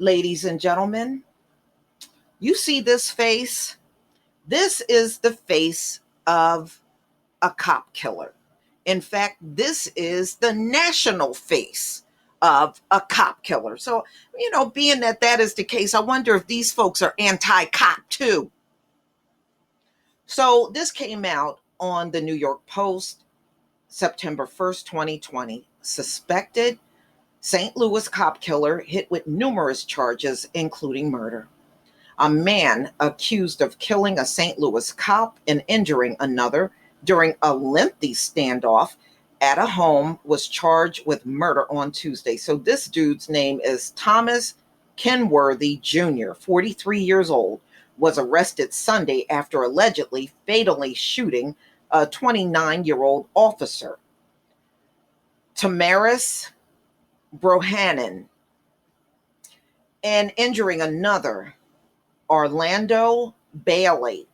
Ladies and gentlemen, you see this face? This is the face of a cop killer. In fact, this is the national face of a cop killer. So, being that that is the case, I wonder if these folks are anti cop too. So, this came out on the New York Post, September 1st, 2020. Suspected St. Louis cop killer hit with numerous charges, including murder. A man accused of killing a St. Louis cop and injuring another during a lengthy standoff at a home was charged with murder on Tuesday. So this dude's name is Thomas Kinworthy Jr., 43 years old, was arrested Sunday after allegedly fatally shooting a 29-year-old officer. Tamaris Brohanan and injuring another, Orlando Bailey,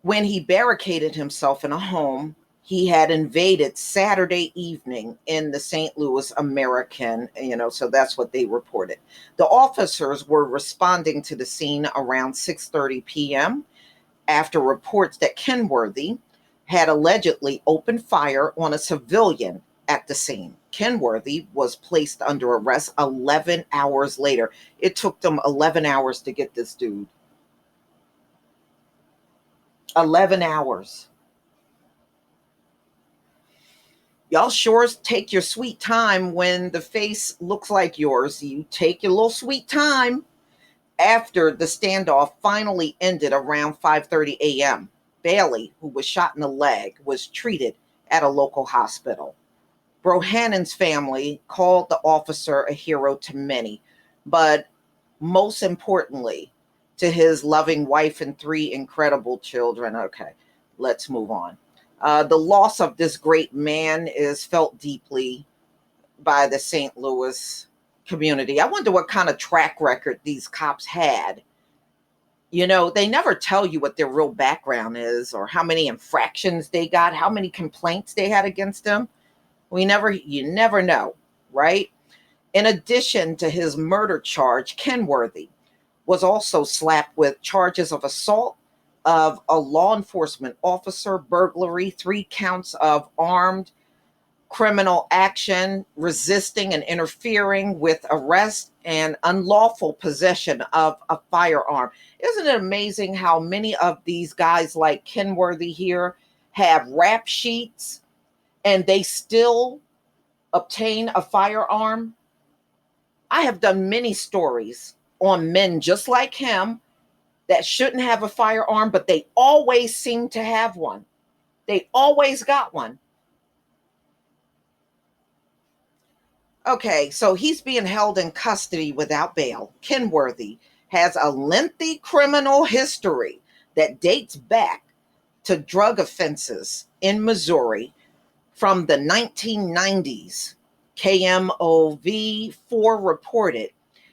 when he barricaded himself in a home he had invaded Saturday evening in the St. Louis American, so that's what they reported. The officers were responding to the scene around 6:30 p.m. after reports that Kinworthy had allegedly opened fire on a civilian at the scene. Kinworthy was placed under arrest 11 hours later. It took them 11 hours to get this dude. 11 hours. Y'all sure take your sweet time when the face looks like yours. You take your little sweet time. After the standoff finally ended around 5:30 a.m., Bailey, who was shot in the leg, was treated at a local hospital. Brohanan's family called the officer a hero to many, but most importantly, to his loving wife and 3 incredible children. Okay, let's move on. The loss of this great man is felt deeply by the St. Louis community. I wonder what kind of track record these cops had. They never tell you what their real background is or how many infractions they got, how many complaints they had against them. You never know, right? In addition to his murder charge, Kinworthy was also slapped with charges of assault of a law enforcement officer, burglary, 3 counts of armed criminal action, resisting and interfering with arrest, and unlawful possession of a firearm. Isn't it amazing how many of these guys like Kinworthy here have rap sheets and they still obtain a firearm? I have done many stories on men just like him that shouldn't have a firearm, but they always seem to have one. They always got one. Okay, so he's being held in custody without bail. Kinworthy has a lengthy criminal history that dates back to drug offenses in Missouri from the 1990s. KMOV4 reported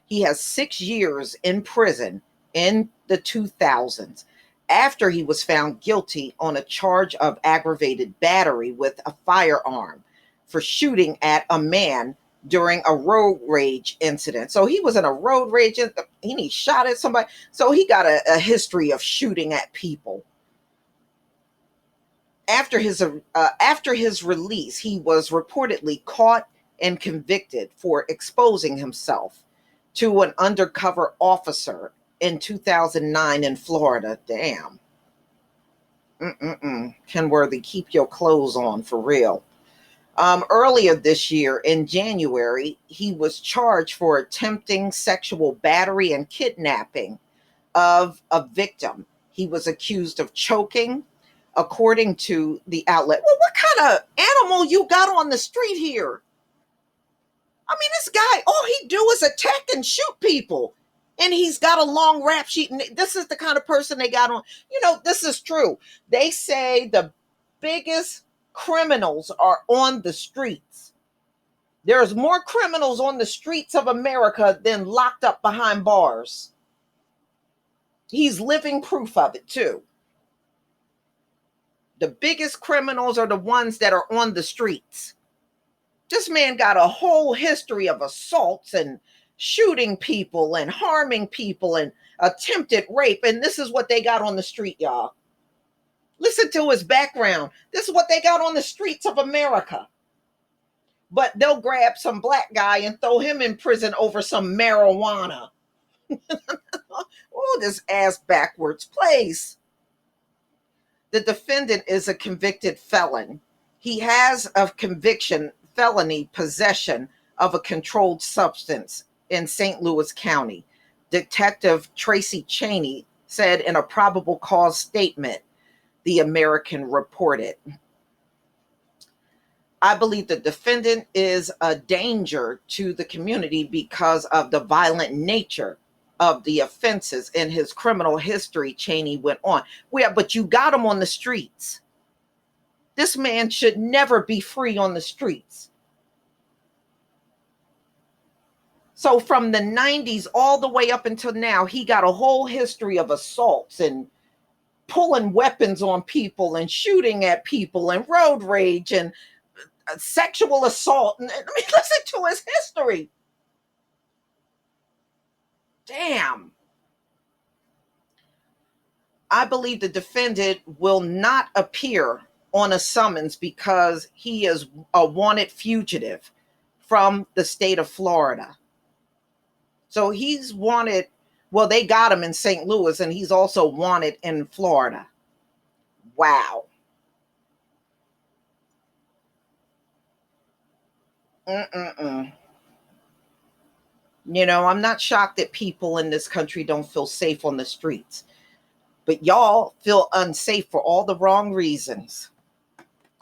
he has 6 years in prison in the 2000s after he was found guilty on a charge of aggravated battery with a firearm for shooting at a man during a road rage incident. So he was in a road rage and he shot at somebody. So he got a history of shooting at people. After his release, he was reportedly caught and convicted for exposing himself to an undercover officer in 2009 in Florida. Damn. Kinworthy, keep your clothes on for real. Earlier this year, in January, he was charged for attempting sexual battery and kidnapping of a victim. He was accused of choking, according to the outlet. Well, what kind of animal you got on the street here? I mean, this guy, all he do is attack and shoot people. And he's got a long rap sheet. And this is the kind of person they got on. This is true. They say the biggest criminals are on the streets. There's more criminals on the streets of America than locked up behind bars. He's living proof of it, too. The biggest criminals are the ones that are on the streets. This man got a whole history of assaults and shooting people and harming people and attempted rape. And this is what they got on the street, y'all. Listen to his background. This is what they got on the streets of America. But they'll grab some black guy and throw him in prison over some marijuana. Oh, this ass backwards place. The defendant is a convicted felon. He has a conviction, felony possession of a controlled substance in St. Louis County. Detective Tracy Cheney said in a probable cause statement, the American reported. I believe the defendant is a danger to the community because of the violent nature of the offenses in his criminal history, Cheney went on. Yeah, but you got him on the streets. This man should never be free on the streets. So from the 90s all the way up until now, he got a whole history of assaults and pulling weapons on people and shooting at people and road rage and sexual assault. And I mean, listen to his history. Damn. I believe the defendant will not appear on a summons because he is a wanted fugitive from the state of Florida. So he's wanted, well, they got him in St. Louis and he's also wanted in Florida. Wow. Mm-mm-mm. You know, I'm not shocked that people in this country don't feel safe on the streets, but y'all feel unsafe for all the wrong reasons.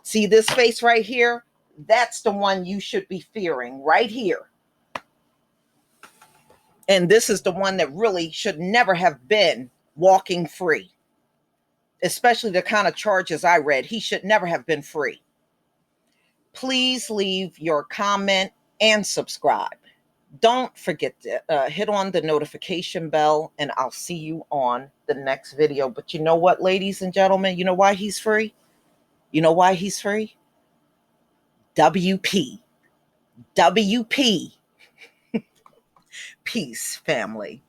See this face right here? That's the one you should be fearing right here. And this is the one that really should never have been walking free, especially the kind of charges I read. He should never have been free. Please leave your comment and subscribe. Don't forget to hit on the notification bell, and I'll see you on the next video. But you know what, ladies and gentlemen? You know why he's free? You know why he's free? WP. WP. Peace, family.